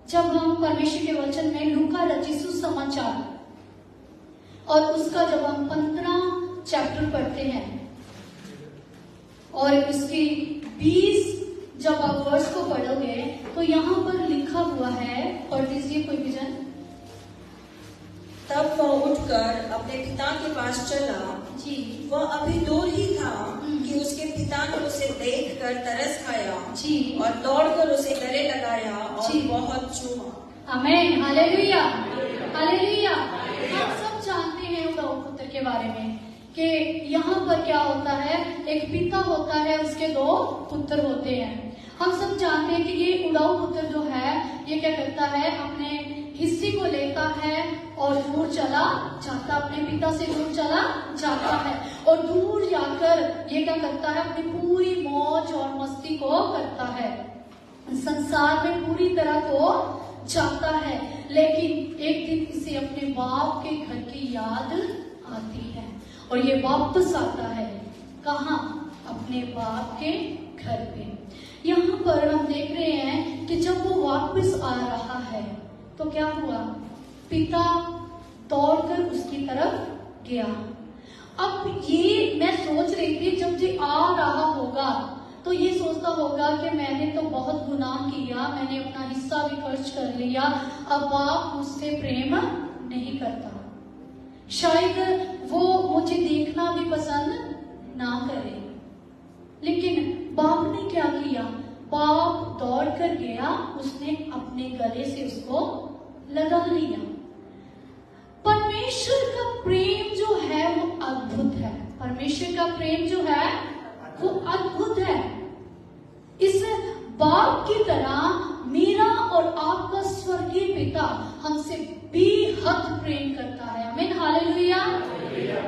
जब हम परमेश्वर के वचन में लूका रचित सुसमाचार और उसका जब हम 15 चैप्टर पढ़ते हैं और उसकी 20 जब आप वर्ष को पढ़ोगे तो यहाँ पर लिखा हुआ है, पढ़ दीजिए कोई विजन। तब वह उठकर अपने पिता के पास चला जी। वह अभी दूर ही था कि उसके पिता ने उसे देखकर तरस खाया जी। और दौड़कर उसे गले लगाया और जी। बहुत चूमा। आमीन, हालेलुया, हालेलुया। हम सब जानते हैं उड़ाऊ पुत्र के बारे में कि यहाँ पर क्या होता है, एक पिता होता है, उसके 2 पुत्र होते हैं। हम सब जानते हैं कि ये उड़ाऊ पुत्र जो है ये क्या करता है, अपने हिस्से को लेता है और दूर चला जाता, अपने पिता से दूर चला जाता है और दूर जाकर ये क्या करता है, अपनी पूरी मौज और मस्ती को करता है, संसार में पूरी तरह को जाता है। लेकिन एक दिन इसे अपने बाप के घर की याद आती है और ये वापस आता है, कहाँ, अपने बाप के घर पे। यहाँ पर हम देख रहे हैं कि जब वो वापस आ रहा है तो क्या हुआ, पिता दौड़कर उसकी तरफ गया। अब ये मैं सोच रही थी, जब ये आ रहा होगा तो ये सोचता होगा कि मैंने तो बहुत गुनाह किया, मैंने अपना हिस्सा भी खर्च कर लिया, अब बाप मुझसे प्रेम नहीं करता, शायद वो मुझे देखना भी पसंद ना करे। लेकिन बाप ने क्या किया, बाप दौड़ कर गया, उसने अपने गले से उसको लगा लिया। परमेश्वर का प्रेम जो है वो अद्भुत है, परमेश्वर का प्रेम जो है वो अद्भुत है। इस बाप की तरह मेरा और आपका स्वर्गीय पिता हमसे बेहद प्रेम करता है। आमीन, हालेलुया।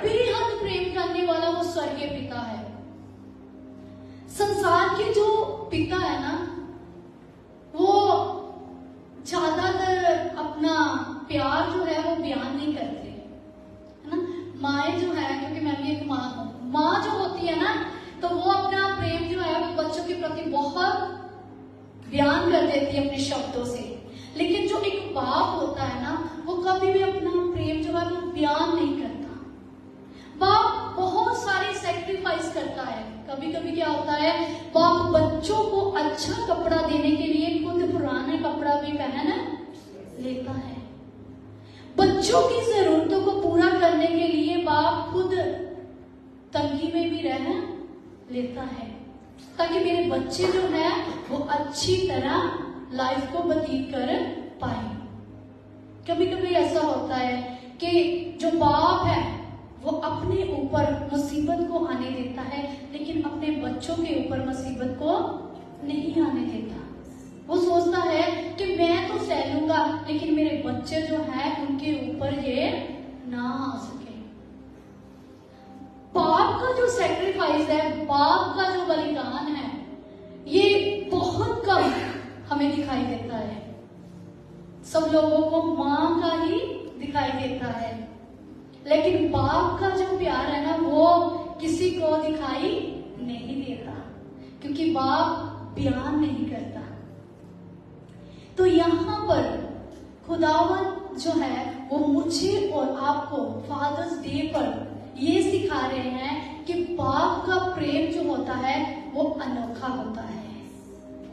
बेहद प्रेम करने वाला वो स्वर्गीय पिता है। संसार के जो पिता है ना, वो ज्यादातर अपना प्यार जो है वो बयान नहीं करते, है ना। माएँ जो है, क्योंकि मैं भी एक माँ हूँ, माँ जो होती है ना तो वो अपना प्रेम जो है वो बच्चों के प्रति बहुत बयान कर देती है अपने शब्दों से। लेकिन जो एक बाप होता है ना, वो कभी भी अपना प्रेम जो है वो बयान नहीं करता। बाप बहुत सारे सैक्रिफाइस करता है। कभी कभी क्या होता है, बाप बच्चों को अच्छा कपड़ा देने के लिए खुद पुराना कपड़ा भी पहन लेता है। बच्चों की जरूरतों को पूरा करने के लिए बाप खुद तंगी में भी रह लेता है, ताकि मेरे बच्चे जो है वो अच्छी तरह लाइफ को व्यतीत कर पाए। कभी कभी ऐसा होता है कि जो बाप है वो अपने ऊपर मुसीबत को आने देता है, लेकिन अपने बच्चों के ऊपर मुसीबत को नहीं आने देता। वो सोचता है कि मैं तो सह लूंगा, लेकिन मेरे बच्चे जो है उनके ऊपर ये ना आ सके। बाप का जो सैक्रिफाइस है, बाप का जो बलिदान है, ये बहुत कम हमें दिखाई देता है। सब लोगों को माँ का ही दिखाई देता है, लेकिन बाप का जो प्यार है ना वो किसी को दिखाई नहीं देता, क्योंकि बाप बयान नहीं करता। तो यहाँ पर खुदावन जो है वो मुझे और आपको फादर्स डे पर ये सिखा रहे हैं कि बाप का प्रेम जो होता है वो अनोखा होता है।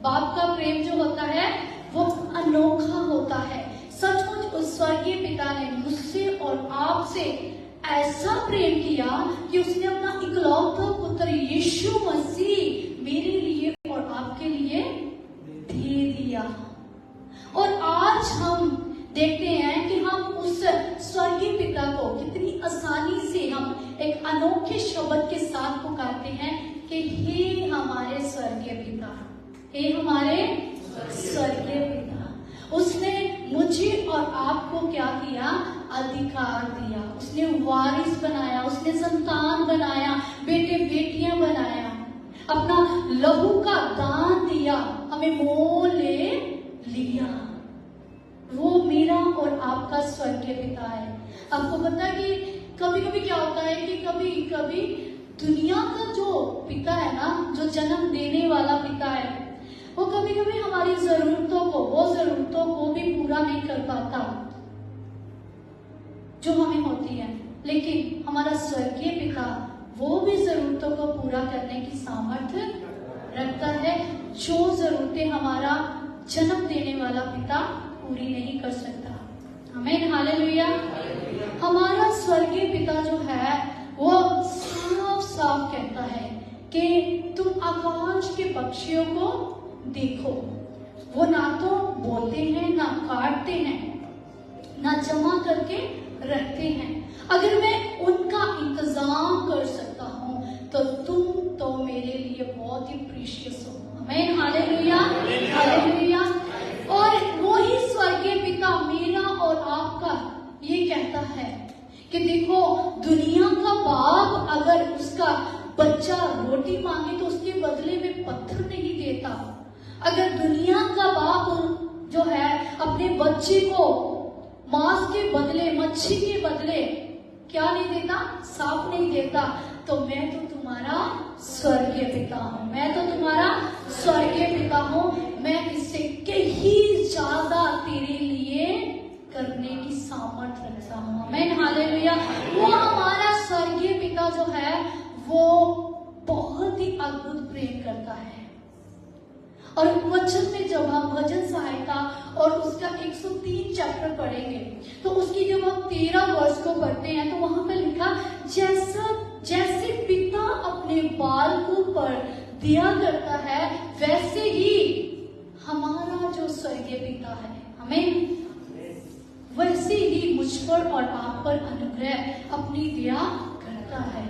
बाप का प्रेम जो होता है वो अनोखा होता है। सचमुच उस स्वर्गीय पिता ने मुझसे और आपसे ऐसा प्रेम किया कि उसने अपना इकलौता पुत्र यीशु मसीह मेरे लिए और आपके लिए दे दिया। और आज हम देखते हैं कि हम उस स्वर्गीय पिता को कितनी आसानी से हम एक अनोखे शब्द के साथ पुकारते हैं कि हे हमारे स्वर्गीय पिता, हे हमारे स्वर्गीय पिता। उसने मुझे और आपको क्या किया, अधिकार दिया, उसने वारिस बनाया, उसने संतान बनाया, बेटे बेटियां बनाया, अपना लहू का दान दिया, हमें मोल ले लिया। वो मेरा और आपका स्वर्गीय पिता है। आपको पता है कि कभी कभी क्या होता है कि कभी कभी दुनिया का जो पिता है ना, जो जन्म देने वाला पिता है, वो कभी कभी हमारी जरूरतों को, वो जरूरतों को भी नहीं कर पाता जो हमें होती है, लेकिन हमारा स्वर्गीय पिता वो भी जरूरतों को पूरा करने की सामर्थ्य रखता है, जो जरूरतें हमारा जन्म देने वाला पिता पूरी नहीं कर सकता। आमीन, हालेलुया। हमारा स्वर्गीय पिता जो है वो साफ साफ कहता है कि तुम आकाश के पक्षियों को देखो, वो ना तो बोलते हैं, ना काटते हैं, ना जमा करके रखते हैं। अगर मैं उनका इंतजाम कर सकता हूँ तो तुम तो मेरे लिए बहुत ही प्रीशियस हो। आमीन, हालेलुया, हालेलुया। और वही स्वर्गीय पिता मेरा और आपका ये कहता है कि देखो, दुनिया का बाप अगर उसका बच्चा रोटी मांगे तो उसके बदले में पत्थर नहीं देता। अगर दुनिया का बाप जो है अपने बच्चे को मांस के बदले, मच्छी के बदले क्या नहीं देता, सांप नहीं देता, तो मैं तो तुम्हारा स्वर्गीय पिता हूँ, मैं तो तुम्हारा स्वर्गीय पिता हूँ। मैं इससे कहीं ज्यादा तेरे लिए करने की सामर्थ्य रखता हूँ। आमीन, हालेलुया। वो हमारा स्वर्गीय पिता जो है वो बहुत ही अद्भुत प्रेम करता है। और वचन में जब हम भजन सहायता और उसका 103 चैप्टर पढ़ेंगे तो उसकी जब हम 13 वर्ष को पढ़ते हैं तो वहां पर लिखा, जैसे पिता अपने बालकों पर दिया करता है वैसे ही हमारा जो स्वर्गीय पिता है हमें वैसे ही मुझ पर और आप पर अनुग्रह अपनी दया करता है।